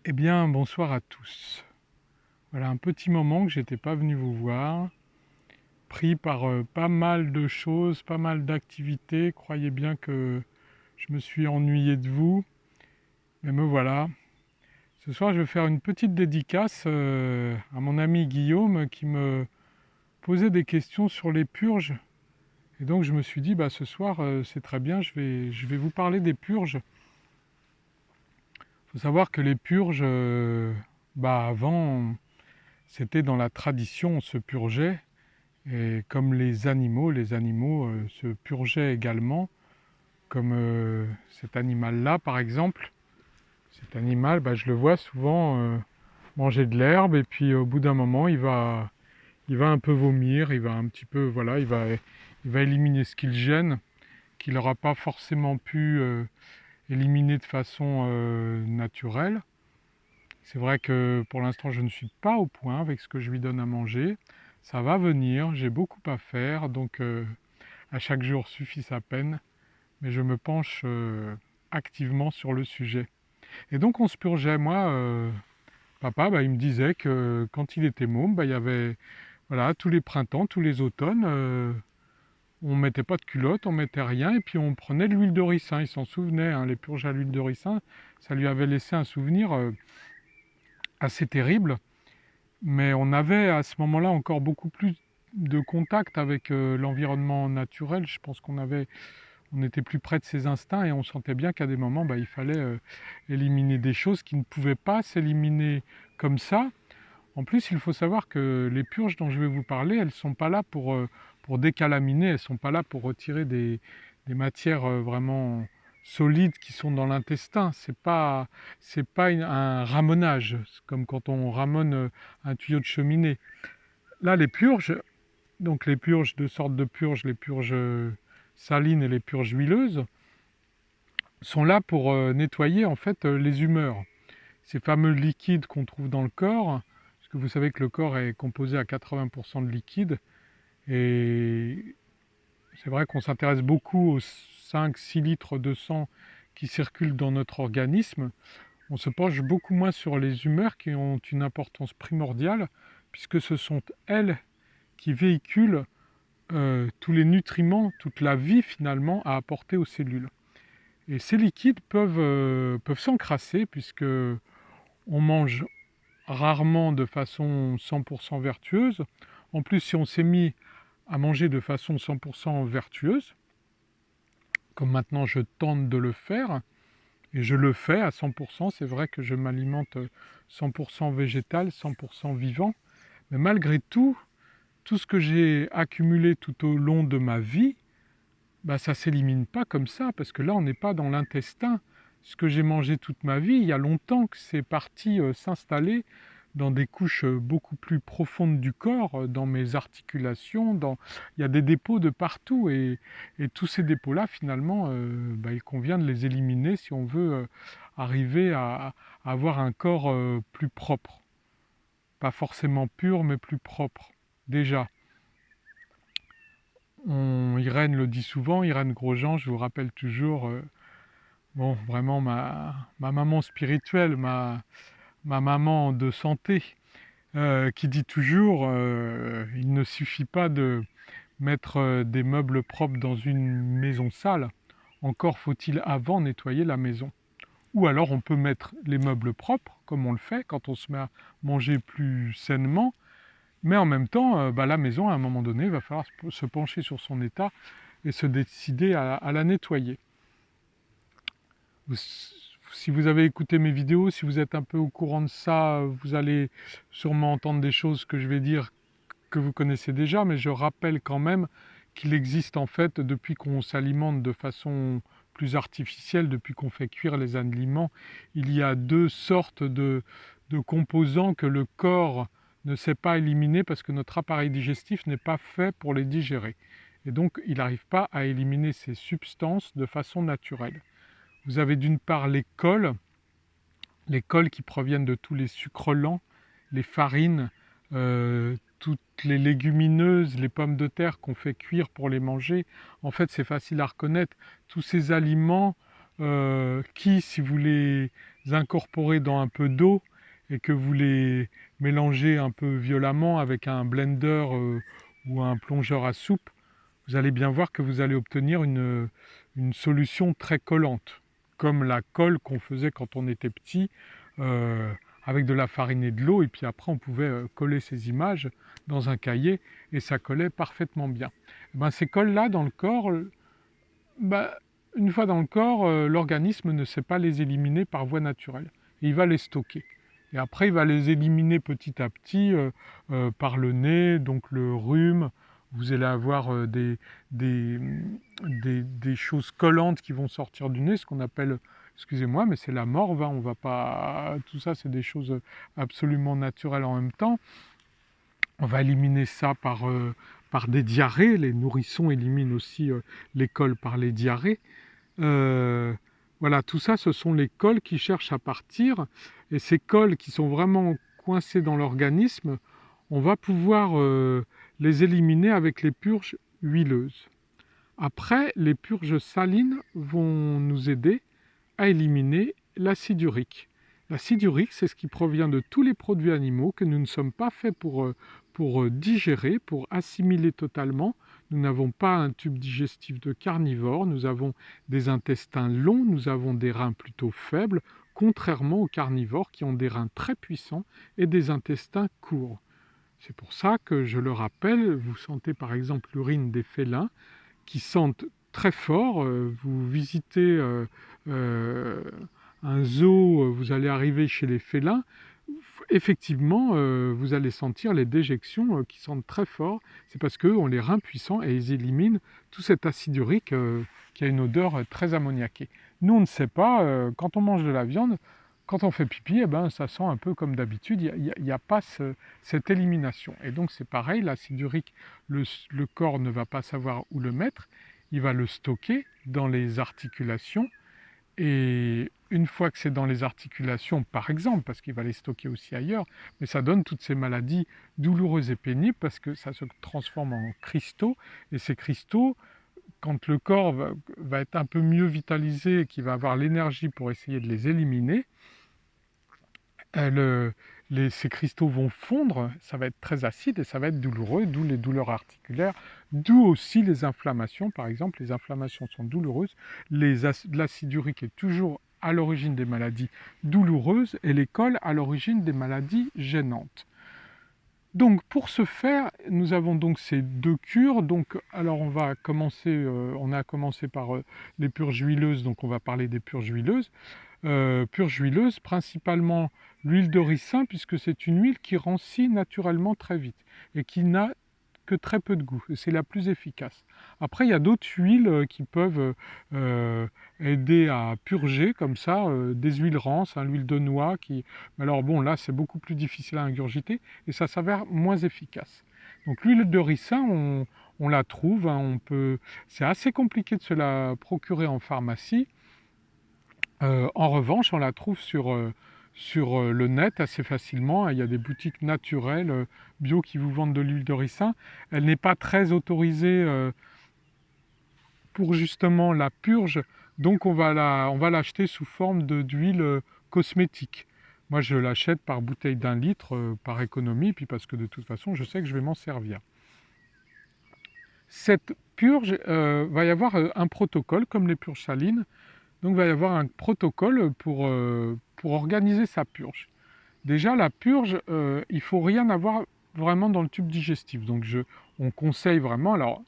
Eh bien, bonsoir à tous. Voilà un petit moment que j'étais pas venu vous voir, pris par pas mal de choses, pas mal d'activités. Croyez bien que je me suis ennuyé de vous, mais me voilà. Ce soir, je vais faire une petite dédicace à mon ami Guillaume qui me posait des questions sur les purges. Et donc, je me suis dit, bah, ce soir, c'est très bien, je vais vous parler des purges. Il faut savoir que les purges, bah, avant, c'était dans la tradition, on se purgeait. Et comme les animaux se purgeaient également, comme cet animal-là par exemple. Cet animal, bah, je le vois souvent manger de l'herbe et puis au bout d'un moment, il va un peu vomir, il va un petit peu, voilà, il va éliminer ce qui le gêne, qu'il n'aura pas forcément pu éliminer de façon naturelle. C'est vrai que pour l'instant, je ne suis pas au point avec ce que je lui donne à manger. Ça va venir, j'ai beaucoup à faire, donc à chaque jour suffit sa peine, mais je me penche activement sur le sujet. Et donc on se purgeait, moi, papa, bah, il me disait que quand il était môme, bah, il y avait, voilà, tous les printemps, tous les automnes, on mettait pas de culotte, on mettait rien, et puis on prenait de l'huile de ricin, il s'en souvenait, hein, les purges à l'huile de ricin, ça lui avait laissé un souvenir assez terrible, mais on avait à ce moment-là encore beaucoup plus de contact avec l'environnement naturel. Je pense on était plus près de ses instincts et on sentait bien qu'à des moments, bah, il fallait éliminer des choses qui ne pouvaient pas s'éliminer comme ça. En plus, il faut savoir que les purges dont je vais vous parler, elles ne sont pas là pour décalaminer, elles ne sont pas là pour retirer des matières vraiment solides qui sont dans l'intestin. C'est pas un ramonage, comme quand on ramone un tuyau de cheminée. Là, les purges, donc les purges, deux sortes de purges, les purges salines et les purges huileuses, sont là pour nettoyer en fait les humeurs. Ces fameux liquides qu'on trouve dans le corps, parce que vous savez que le corps est composé à 80% de liquide, et c'est vrai qu'on s'intéresse beaucoup aux 5-6 litres de sang qui circulent dans notre organisme. On se penche beaucoup moins sur les humeurs qui ont une importance primordiale, puisque ce sont elles qui véhiculent tous les nutriments, toute la vie finalement à apporter aux cellules. Et ces liquides peuvent s'encrasser puisque on mange rarement de façon 100% vertueuse. En plus, si on s'est mis à manger de façon 100% vertueuse, comme maintenant je tente de le faire, et je le fais à 100%, c'est vrai que je m'alimente 100% végétal, 100% vivant, mais malgré tout, tout ce que j'ai accumulé tout au long de ma vie, bah, ça ne s'élimine pas comme ça, parce que là, on n'est pas dans l'intestin. Ce que j'ai mangé toute ma vie, il y a longtemps que c'est parti s'installer dans des couches beaucoup plus profondes du corps, dans mes articulations, il y a des dépôts de partout, et tous ces dépôts-là, finalement, bah, il convient de les éliminer si on veut arriver à avoir un corps plus propre. Pas forcément pur, mais plus propre, déjà. Irène le dit souvent, Irène Grosjean, je vous rappelle toujours, bon, vraiment ma maman spirituelle, ma maman de santé, qui dit toujours, il ne suffit pas de mettre des meubles propres dans une maison sale, encore faut-il avant nettoyer la maison. Ou alors on peut mettre les meubles propres, comme on le fait quand on se met à manger plus sainement, mais en même temps, bah, la maison, à un moment donné, il va falloir se pencher sur son état et se décider à la nettoyer. Si vous avez écouté mes vidéos, si vous êtes un peu au courant de ça, vous allez sûrement entendre des choses que je vais dire que vous connaissez déjà, mais je rappelle quand même qu'il existe en fait, depuis qu'on s'alimente de façon plus artificielle, depuis qu'on fait cuire les aliments, il y a deux sortes de composants que le corps ne sait pas éliminer parce que notre appareil digestif n'est pas fait pour les digérer. Et donc, il n'arrive pas à éliminer ces substances de façon naturelle. Vous avez d'une part les cols qui proviennent de tous les sucres lents, les farines, toutes les légumineuses, les pommes de terre qu'on fait cuire pour les manger. En fait, c'est facile à reconnaître. Tous ces aliments qui, si vous les incorporez dans un peu d'eau et que vous les mélangez un peu violemment avec un blender ou un plongeur à soupe, vous allez bien voir que vous allez obtenir une solution très collante, comme la colle qu'on faisait quand on était petit, euh, avec de la farine et de l'eau, et puis après on pouvait coller ces images dans un cahier, et ça collait parfaitement bien. Eh ben, ces colles-là dans le corps, bah, une fois dans le corps, l'organisme ne sait pas les éliminer par voie naturelle, et il va les stocker. Et après, il va les éliminer petit à petit par le nez, donc le rhume. Vous allez avoir des, des choses collantes qui vont sortir du nez, ce qu'on appelle, excusez-moi, mais c'est la morve. Hein, on va pas, tout ça, c'est des choses absolument naturelles en même temps. On va éliminer ça par des diarrhées. Les nourrissons éliminent aussi les cols par les diarrhées. Euh, voilà, tout ça, ce sont les cols qui cherchent à partir. Et ces cols qui sont vraiment coincés dans l'organisme, on va pouvoir les éliminer avec les purges huileuses. Après, les purges salines vont nous aider à éliminer l'acide urique. L'acide urique, c'est ce qui provient de tous les produits animaux que nous ne sommes pas faits pour digérer, pour assimiler totalement. Nous n'avons pas un tube digestif de carnivore, nous avons des intestins longs, nous avons des reins plutôt faibles, contrairement aux carnivores qui ont des reins très puissants et des intestins courts. C'est pour ça que, je le rappelle, vous sentez par exemple l'urine des félins qui sentent très fort. Vous visitez euh, un zoo, vous allez arriver chez les félins, effectivement, vous allez sentir les déjections qui sentent très fort. C'est parce qu'eux ont les reins puissants et ils éliminent tout cet acide urique qui a une odeur très ammoniaquée. Nous, on ne sait pas, quand on mange de la viande, quand on fait pipi, eh ben, ça sent un peu comme d'habitude, il n'y a pas cette élimination. Et donc c'est pareil, l'acide urique, le corps ne va pas savoir où le mettre, il va le stocker dans les articulations, et une fois que c'est dans les articulations, par exemple, parce qu'il va les stocker aussi ailleurs, mais ça donne toutes ces maladies douloureuses et pénibles parce que ça se transforme en cristaux, et ces cristaux, quand le corps va être un peu mieux vitalisé et qu'il va avoir l'énergie pour essayer de les éliminer, ces cristaux vont fondre, ça va être très acide et ça va être douloureux, d'où les douleurs articulaires, d'où aussi les inflammations. Par exemple, les inflammations sont douloureuses, l'acide urique est toujours à l'origine des maladies douloureuses et les cols à l'origine des maladies gênantes. Donc pour ce faire, nous avons donc ces deux cures. Donc, alors on a commencé par les purges huileuses, donc on va parler des purges huileuses. Purge huileuse, principalement l'huile de ricin, puisque c'est une huile qui rancit naturellement très vite et qui n'a que très peu de goût. Et c'est la plus efficace. Après, il y a d'autres huiles qui peuvent aider à purger comme ça, des huiles rances, hein, l'huile de noix. Alors bon, là, c'est beaucoup plus difficile à ingurgiter et ça s'avère moins efficace. Donc l'huile de ricin, on la trouve, hein, c'est assez compliqué de se la procurer en pharmacie. En revanche, on la trouve sur le net assez facilement. Il y a des boutiques naturelles bio qui vous vendent de l'huile de ricin. Elle n'est pas très autorisée pour justement la purge, donc on va l'acheter sous forme d'huile cosmétique. Moi, je l'achète par bouteille d'1 litre par économie, puis parce que de toute façon, je sais que je vais m'en servir. Cette purge, va y avoir un protocole comme les purges salines. Donc il va y avoir un protocole pour organiser sa purge. Déjà, la purge, il ne faut rien avoir vraiment dans le tube digestif. Donc on conseille vraiment, alors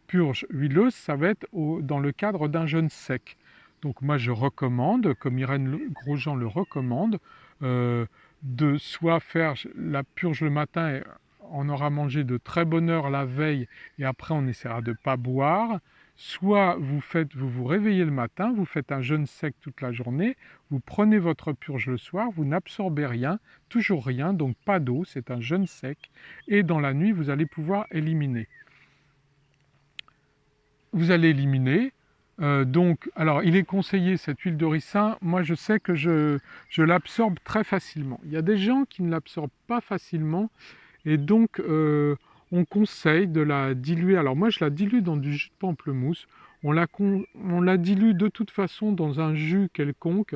purge huileuse, ça va être dans le cadre d'un jeûne sec. Donc moi je recommande, comme Irène Grosjean le recommande, de soit faire la purge le matin, et on aura mangé de très bonne heure la veille et après on essaiera de ne pas boire. Soit vous vous réveillez le matin, vous faites un jeûne sec toute la journée, vous prenez votre purge le soir, vous n'absorbez rien, toujours rien, donc pas d'eau, c'est un jeûne sec, et dans la nuit vous allez pouvoir éliminer. Vous allez éliminer. Donc, alors, il est conseillé cette huile de ricin. Moi, je sais que je l'absorbe très facilement. Il y a des gens qui ne l'absorbent pas facilement et donc on conseille de la diluer. Alors moi, je la dilue dans du jus de pamplemousse. On la dilue de toute façon dans un jus quelconque.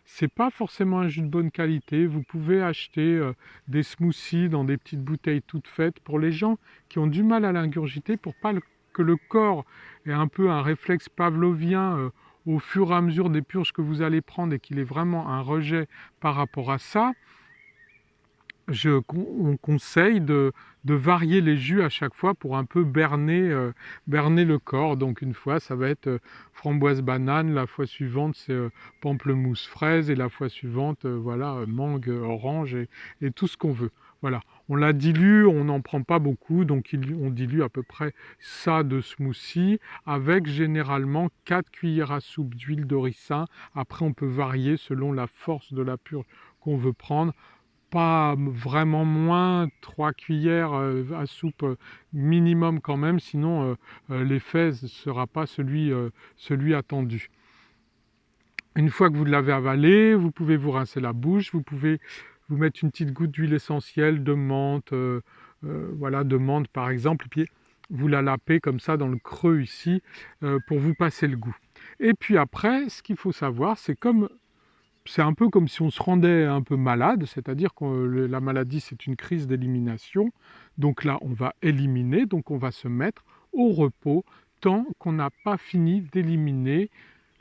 c'est pas forcément un jus de bonne qualité. Vous pouvez acheter des smoothies dans des petites bouteilles toutes faites pour les gens qui ont du mal à l'ingurgiter, pour pas que le corps ait un peu un réflexe pavlovien au fur et à mesure des purges que vous allez prendre et qu'il ait vraiment un rejet par rapport à ça. On conseille de varier les jus à chaque fois pour un peu berner le corps. Donc une fois, ça va être framboise banane, la fois suivante, c'est pamplemousse fraise, et la fois suivante, voilà, mangue, orange, et tout ce qu'on veut. Voilà, on la dilue, on n'en prend pas beaucoup, donc on dilue à peu près ça de smoothie, avec généralement 4 cuillères à soupe d'huile de ricin. Après, on peut varier selon la force de la purge qu'on veut prendre. Pas vraiment moins, 3 cuillères à soupe minimum quand même, sinon l'effet ne sera pas celui attendu. Une fois que vous l'avez avalé, vous pouvez vous rincer la bouche, vous pouvez vous mettre une petite goutte d'huile essentielle, de menthe, voilà, de menthe par exemple, et puis vous la lapez comme ça dans le creux ici pour vous passer le goût. Et puis après, ce qu'il faut savoir, c'est un peu comme si on se rendait un peu malade, c'est-à-dire que la maladie, c'est une crise d'élimination. Donc là, on va éliminer, donc on va se mettre au repos tant qu'on n'a pas fini d'éliminer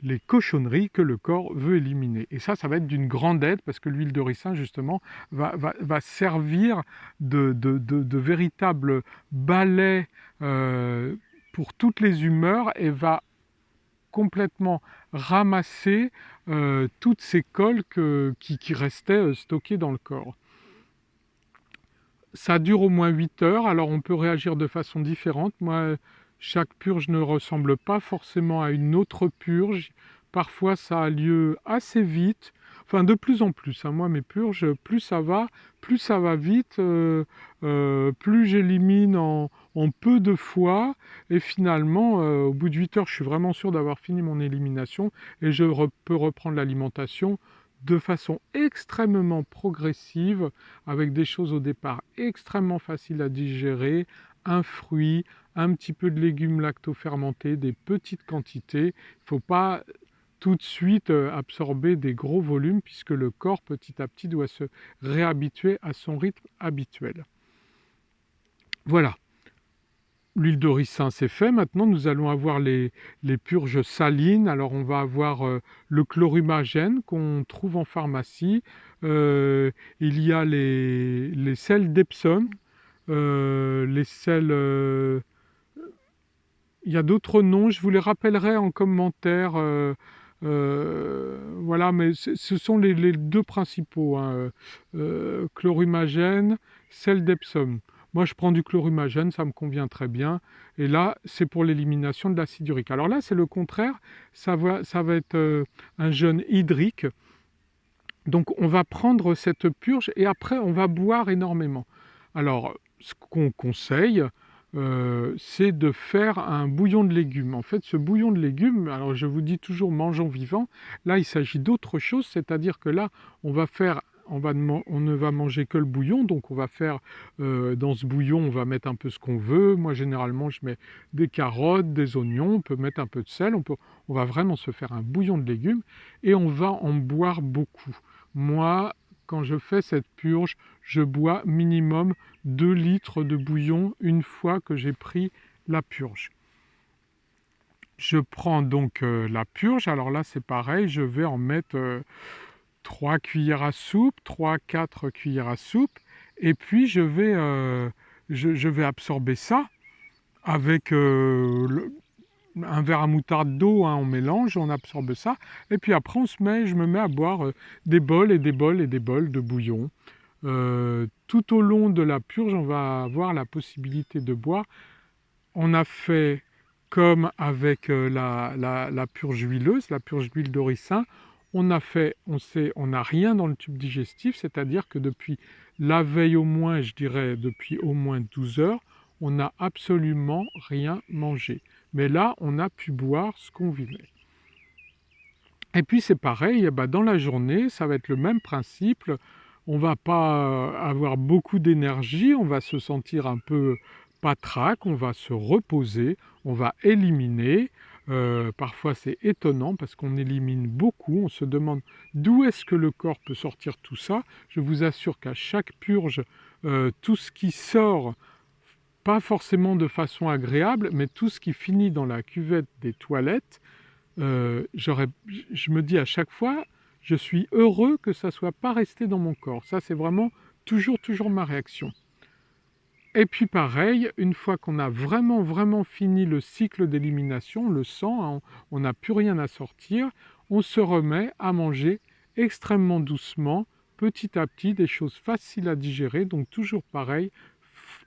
les cochonneries que le corps veut éliminer. Et ça va être d'une grande aide parce que l'huile de ricin, justement, va servir de véritable balai pour toutes les humeurs et va complètement ramasser toutes ces colles qui restaient stockées dans le corps. Ça dure au moins 8 heures, alors on peut réagir de façon différente. Moi, chaque purge ne ressemble pas forcément à une autre purge. Parfois, ça a lieu assez vite. Enfin, de plus en plus. Moi, mes purges, plus ça va vite, plus j'élimine en peu de fois. Et finalement, au bout de 8 heures, je suis vraiment sûr d'avoir fini mon élimination et je peux reprendre l'alimentation de façon extrêmement progressive, avec des choses au départ extrêmement faciles à digérer, un fruit, un petit peu de légumes lacto-fermentés, des petites quantités. Il ne faut pas tout de suite absorber des gros volumes puisque le corps petit à petit doit se réhabituer à son rythme habituel. Voilà. L'huile de ricin, c'est fait. Maintenant, nous allons avoir les purges salines. Alors, on va avoir le chlorumagène qu'on trouve en pharmacie. Il y a les sels d'Epsom, les sels... il y a d'autres noms, je vous les rappellerai en commentaire. Voilà, mais ce sont les deux principaux, hein, chlorumagène, sel d'Epsom. Moi, je prends du chlorumagène, ça me convient très bien. Et là, c'est pour l'élimination de l'acide urique. Alors là, c'est le contraire. Ça va être un jeûne hydrique. Donc, on va prendre cette purge et après, on va boire énormément. Alors, ce qu'on conseille, c'est de faire un bouillon de légumes. En fait, ce bouillon de légumes, alors je vous dis toujours mangeons vivant, là il s'agit d'autre chose, c'est-à-dire que là on ne va manger que le bouillon, donc on va faire dans ce bouillon, on va mettre un peu ce qu'on veut. Moi généralement je mets des carottes, des oignons, on peut mettre un peu de sel, on va vraiment se faire un bouillon de légumes et on va en boire beaucoup. Moi, quand je fais cette purge, je bois minimum 2 litres de bouillon une fois que j'ai pris la purge. Je prends donc la purge, alors là c'est pareil, je vais en mettre 3 cuillères à soupe, 3-4 cuillères à soupe, et puis je vais absorber ça avec un verre à moutarde d'eau, hein, on mélange, on absorbe ça, et puis après je me mets à boire des bols et des bols et des bols de bouillon. Tout au long de la purge, on va avoir la possibilité de boire. On a fait comme avec la purge huileuse, la purge d'huile de ricin. On n'a rien dans le tube digestif, c'est-à-dire que depuis la veille au moins, je dirais depuis au moins 12 heures, on n'a absolument rien mangé. Mais là, on a pu boire ce qu'on voulait. Et puis c'est pareil, dans la journée, ça va être le même principe. On va pas avoir beaucoup d'énergie, on va se sentir un peu patraque, on va se reposer, on va éliminer. Parfois c'est étonnant parce qu'on élimine beaucoup, on se demande d'où est-ce que le corps peut sortir tout ça. Je vous assure qu'à chaque purge, tout ce qui sort, pas forcément de façon agréable, mais tout ce qui finit dans la cuvette des toilettes, je me dis à chaque fois, je suis heureux que ça soit pas resté dans mon corps. Ça, c'est vraiment toujours ma réaction. Et puis pareil, une fois qu'on a vraiment fini le cycle d'élimination, le sang, hein, on n'a plus rien à sortir, on se remet à manger extrêmement doucement, petit à petit, des choses faciles à digérer, donc toujours pareil,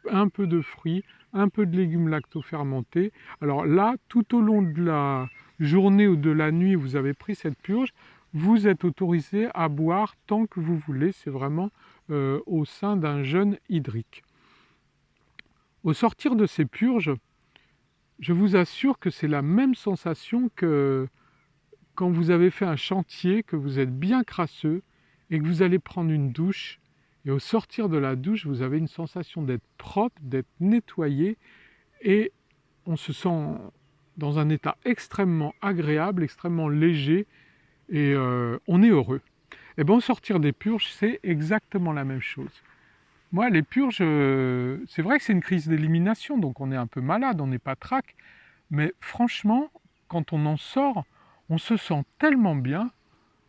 un peu de fruits, un peu de légumes lactofermentés. Alors là, tout au long de la journée ou de la nuit où vous avez pris cette purge, vous êtes autorisé à boire tant que vous voulez, c'est vraiment au sein d'un jeûne hydrique. Au sortir de ces purges, je vous assure que c'est la même sensation que quand vous avez fait un chantier, que vous êtes bien crasseux et que vous allez prendre une douche. Et au sortir de la douche, vous avez une sensation d'être propre, d'être nettoyé et on se sent dans un état extrêmement agréable, extrêmement léger et on est heureux. Et bien au sortir des purges, c'est exactement la même chose. Moi, les purges, c'est vrai que c'est une crise d'élimination, donc on est un peu malade, on n'est pas trac, mais franchement, quand on en sort, on se sent tellement bien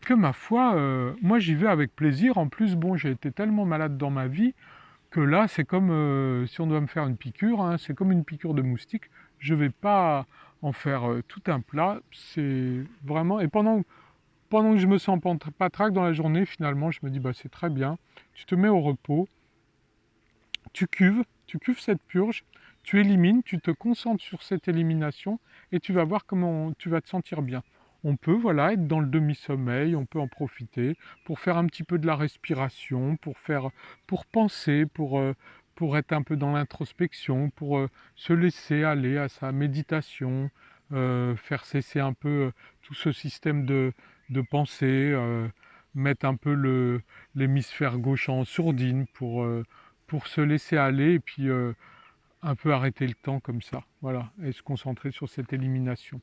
que ma foi, moi j'y vais avec plaisir. En plus, bon, j'ai été tellement malade dans ma vie que là, c'est comme si on doit me faire une piqûre, hein, c'est comme une piqûre de moustique. Je ne vais pas en faire tout un plat. C'est vraiment. Et pendant que je me sens pas trac dans la journée, finalement, je me dis, bah, c'est très bien. Tu te mets au repos, tu cuves cette purge, tu élimines, tu te concentres sur cette élimination et tu vas voir comment tu vas te sentir bien. On peut voilà, être dans le demi-sommeil, on peut en profiter pour faire un petit peu de la respiration, pour penser, pour être un peu dans l'introspection, pour se laisser aller à sa méditation, faire cesser un peu tout ce système de pensée, mettre un peu l'hémisphère gauche en sourdine pour se laisser aller et puis un peu arrêter le temps comme ça, voilà, et se concentrer sur cette élimination.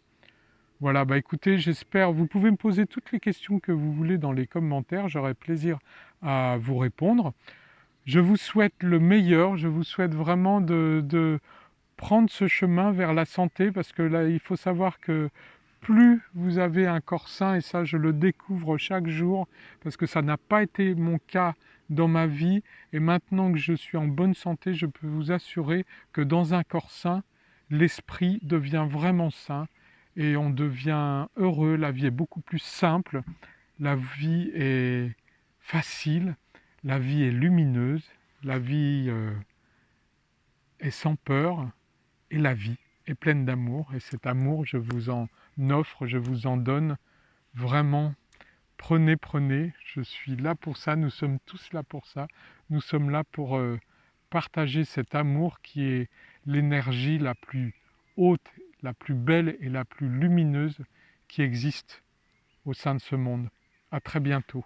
Voilà, bah écoutez, j'espère, vous pouvez me poser toutes les questions que vous voulez dans les commentaires, j'aurai plaisir à vous répondre. Je vous souhaite le meilleur, je vous souhaite vraiment de prendre ce chemin vers la santé, parce que là, il faut savoir que plus vous avez un corps sain, et ça je le découvre chaque jour, parce que ça n'a pas été mon cas dans ma vie, et maintenant que je suis en bonne santé, je peux vous assurer que dans un corps sain, l'esprit devient vraiment sain, et on devient heureux, la vie est beaucoup plus simple, la vie est facile, la vie est lumineuse, la vie est sans peur, et la vie est pleine d'amour. Et cet amour, je vous en offre, je vous en donne. Vraiment, prenez. Je suis là pour ça. Nous sommes tous là pour ça. Nous sommes là pour partager cet amour qui est l'énergie la plus haute, la plus belle et la plus lumineuse qui existe au sein de ce monde. À très bientôt.